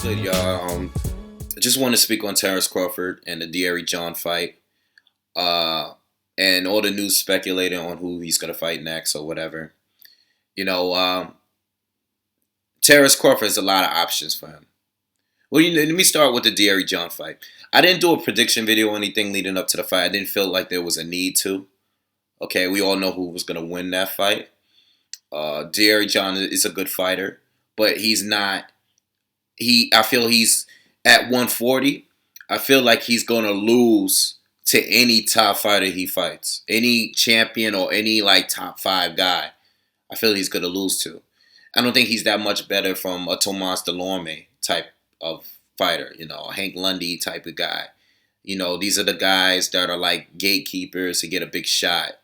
good, y'all? I just want to speak on Terence Crawford and the Deary John fight, uh, and all the news speculating on who he's gonna fight next or whatever. You know, Terence Crawford has a lot of options for him. Well, let me start with the Deary John fight. I didn't do a prediction video or anything leading up to the fight. I didn't feel like there was a need to. Okay, we all know who was gonna win that fight. Deary John is a good fighter, but he's not. I feel he's at 140. I feel like he's gonna lose to any top fighter he fights, any champion or any like top five guy. I feel he's gonna lose to. I don't think he's that much better from a Tomas Delorme type of fighter, a Hank Lundy type of guy. These are the guys that are like gatekeepers to get a big shot.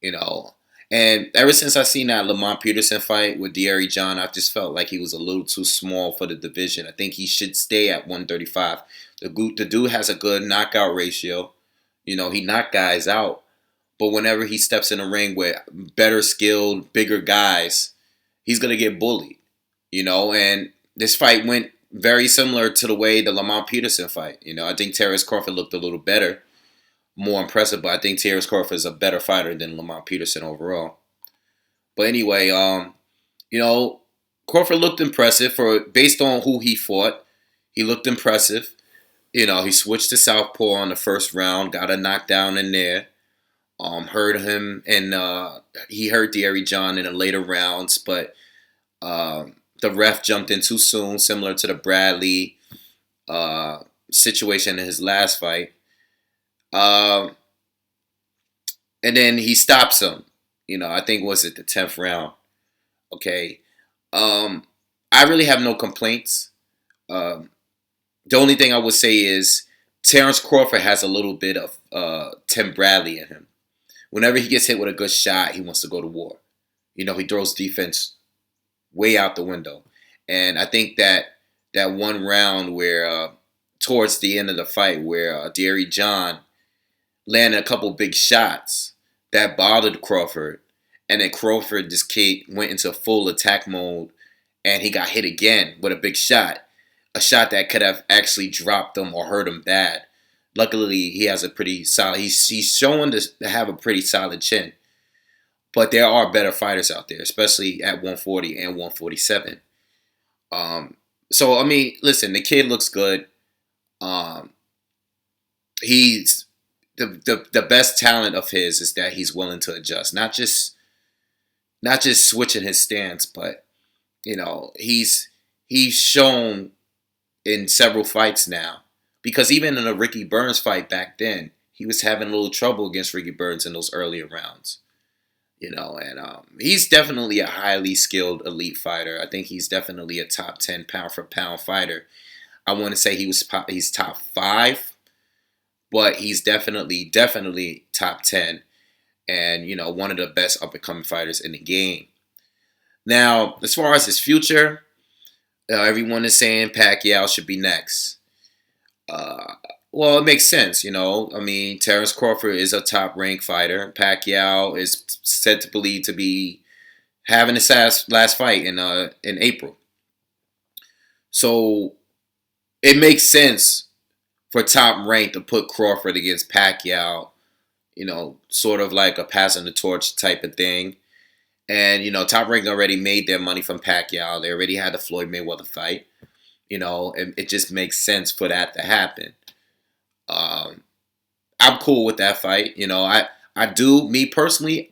you know. And ever since I seen that Lamont Peterson fight with Deary John, I just felt like he was a little too small for the division. I think he should stay at 135. The dude has a good knockout ratio. He knocked guys out. But whenever he steps in a ring with better skilled, bigger guys, he's going to get bullied. And this fight went very similar to the way the Lamont Peterson fight. I think Terence Crawford looked a little better, more impressive, but I think Terence Crawford is a better fighter than Lamont Peterson overall. But anyway, Crawford looked impressive based on who he fought. He looked impressive. He switched to southpaw on the first round, got a knockdown in there. Hurt him, and he hurt Deary John in the later rounds, but the ref jumped in too soon, similar to the Bradley situation in his last fight. And then he stops him. I think was it the 10th round. Okay. I really have no complaints. The only thing I would say is Terence Crawford has a little bit of Tim Bradley in him. Whenever he gets hit with a good shot, he wants to go to war. He throws defense way out the window. And I think that one round where, towards the end of the fight, where Deary John landed a couple big shots that bothered Crawford. And then Crawford just went into full attack mode. And he got hit again with a big shot. A shot that could have actually dropped him or hurt him bad. Luckily, he has a pretty solid. He's showing to have a pretty solid chin. But there are better fighters out there, especially at 140 and 147. So I mean, listen, the kid looks good. He's the best talent of his is that he's willing to adjust, not just switching his stance, but he's shown in several fights now. Because even in a Ricky Burns fight back then, he was having a little trouble against Ricky Burns in those earlier rounds. And he's definitely a highly skilled elite fighter. I think he's definitely a top 10 pound for pound fighter. I want to say he's top 5, but he's definitely top 10. And, one of the best up-and-coming fighters in the game. Now, as far as his future, everyone is saying Pacquiao should be next. Well, it makes sense, I mean, Terence Crawford is a top-ranked fighter. Pacquiao is said to believe to be having his last fight in April. So it makes sense for top-ranked to put Crawford against Pacquiao, sort of like a passing the torch type of thing. And, top-ranked already made their money from Pacquiao. They already had the Floyd Mayweather fight. It just makes sense for that to happen. I'm cool with that fight. I do, me personally,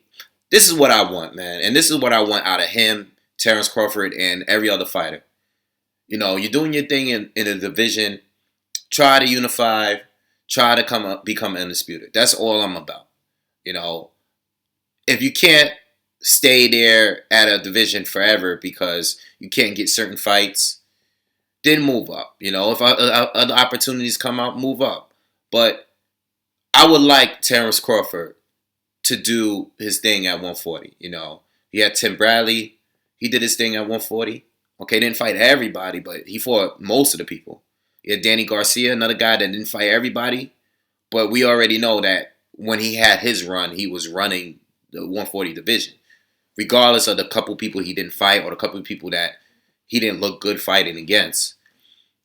this is what I want, man. And this is what I want out of him, Terence Crawford, and every other fighter. You're doing your thing in a division. Try to unify. Try to become undisputed. That's all I'm about. If you can't stay there at a division forever because you can't get certain fights, then move up. If other opportunities come out, move up. But I would like Terence Crawford to do his thing at 140. He had Tim Bradley. He did his thing at 140. Okay, didn't fight everybody, but he fought most of the people. He had Danny Garcia, another guy that didn't fight everybody. But we already know that when he had his run, he was running the 140 division. Regardless of the couple people he didn't fight or the couple people that he didn't look good fighting against.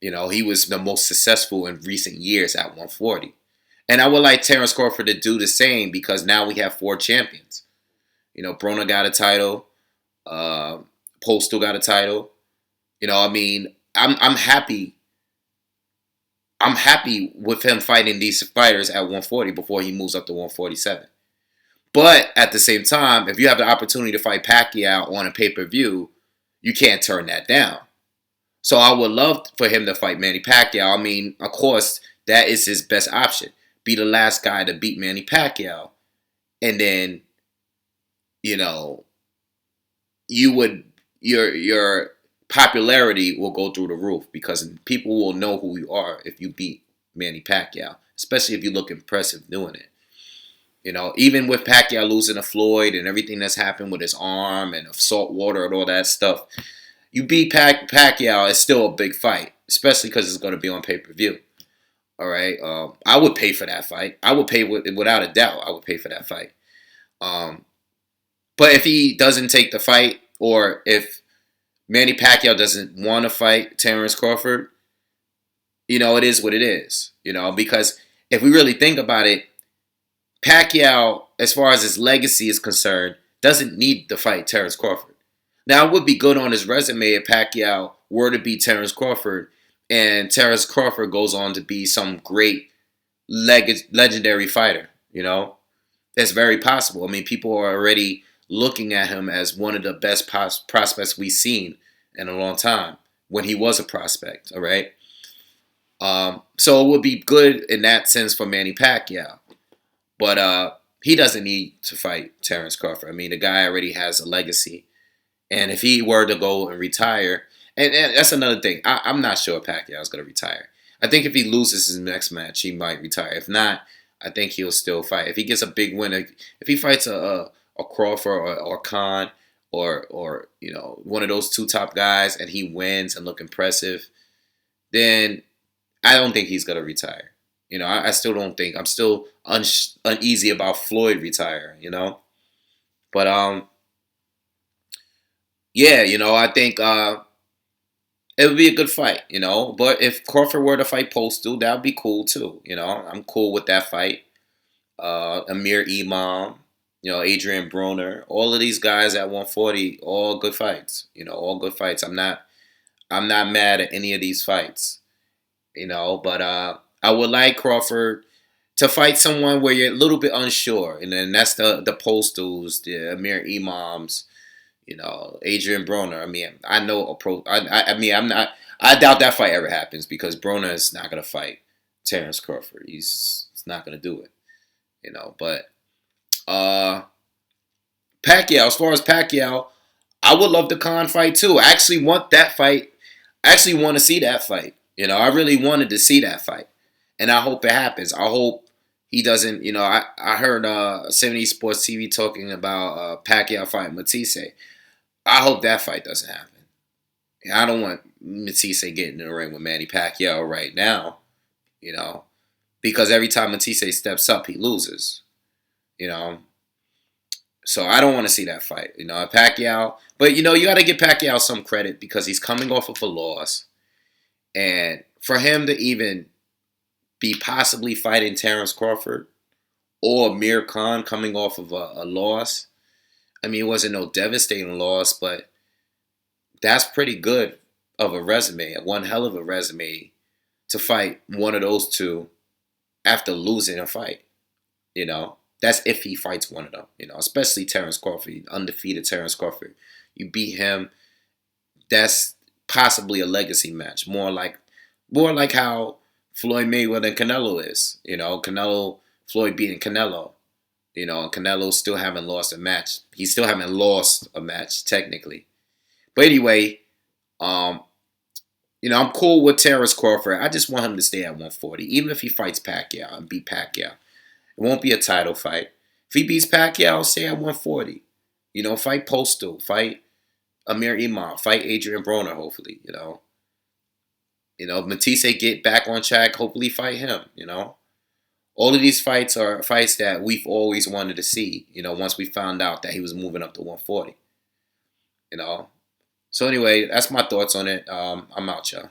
He was the most successful in recent years at 140. And I would like Terence Crawford to do the same because now we have 4 champions. Broner got a title. Postal got a title. I'm happy. I'm happy with him fighting these fighters at 140 before he moves up to 147. But at the same time, if you have the opportunity to fight Pacquiao on a pay-per-view, you can't turn that down. So I would love for him to fight Manny Pacquiao. Of course, that is his best option. Be the last guy to beat Manny Pacquiao. And then, your popularity will go through the roof because people will know who you are if you beat Manny Pacquiao, especially if you look impressive doing it. Even with Pacquiao losing to Floyd and everything that's happened with his arm and salt water and all that stuff, you beat Pacquiao, it's still a big fight, especially because it's going to be on pay-per-view. All right, I would pay for that fight. I would pay without a doubt. I would pay for that fight. But if he doesn't take the fight, or if Manny Pacquiao doesn't want to fight Terence Crawford, it is what it is. Because if we really think about it, Pacquiao, as far as his legacy is concerned, doesn't need to fight Terence Crawford. Now, it would be good on his resume if Pacquiao were to beat Terence Crawford, and Terence Crawford goes on to be some great legendary fighter. That's very possible. People are already looking at him as one of the best prospects we've seen in a long time when he was a prospect. All right. So it would be good in that sense for Manny Pacquiao. But he doesn't need to fight Terence Crawford. The guy already has a legacy. And if he were to go and retire, and that's another thing. I'm not sure Pacquiao is going to retire. I think if he loses his next match, he might retire. If not, I think he'll still fight. If he gets a big win, if he fights a Crawford or Khan or one of those 2 top guys and he wins and look impressive, then I don't think he's going to retire. I still don't think. I'm still uneasy about Floyd retiring, But, yeah, I think it would be a good fight, But if Crawford were to fight Postal, that would be cool, too, I'm cool with that fight. Amir Imam, Adrian Broner, all of these guys at 140, all good fights, all good fights. I'm not mad at any of these fights, But I would like Crawford to fight someone where you're a little bit unsure, and then that's the Postals, the Amir Imams, Adrian Broner. I know I doubt that fight ever happens because Broner is not gonna fight Terence Crawford. He's not gonna do it, But Pacquiao, as far as Pacquiao, I would love the Khan fight too. I actually want that fight. I actually want to see that fight. I really wanted to see that fight. And I hope it happens. I hope he doesn't, I heard 70 Sports TV talking about Pacquiao fighting Matisse. I hope that fight doesn't happen. I don't want Matisse getting in the ring with Manny Pacquiao right now, because every time Matisse steps up, he loses, So I don't want to see that fight, Pacquiao. But, you got to give Pacquiao some credit because he's coming off of a loss. And for him to even be possibly fighting Terence Crawford or Amir Khan coming off of a loss, it wasn't no devastating loss, but that's pretty good of a resume, one hell of a resume to fight one of those two after losing a fight, That's if he fights one of them, especially Terence Crawford, undefeated Terence Crawford. You beat him, that's possibly a legacy match, more like how Floyd Mayweather and Canelo is. Floyd beating Canelo. Canelo still haven't lost a match. He still haven't lost a match technically. But anyway, I'm cool with Terence Crawford. I just want him to stay at 140, even if he fights Pacquiao and beat Pacquiao. It won't be a title fight. If he beats Pacquiao, stay at 140. Fight Postal, fight Amir Imam, fight Adrian Broner, hopefully, if Matisse get back on track, hopefully fight him, All of these fights are fights that we've always wanted to see, once we found out that he was moving up to 140, So anyway, that's my thoughts on it. I'm out, y'all.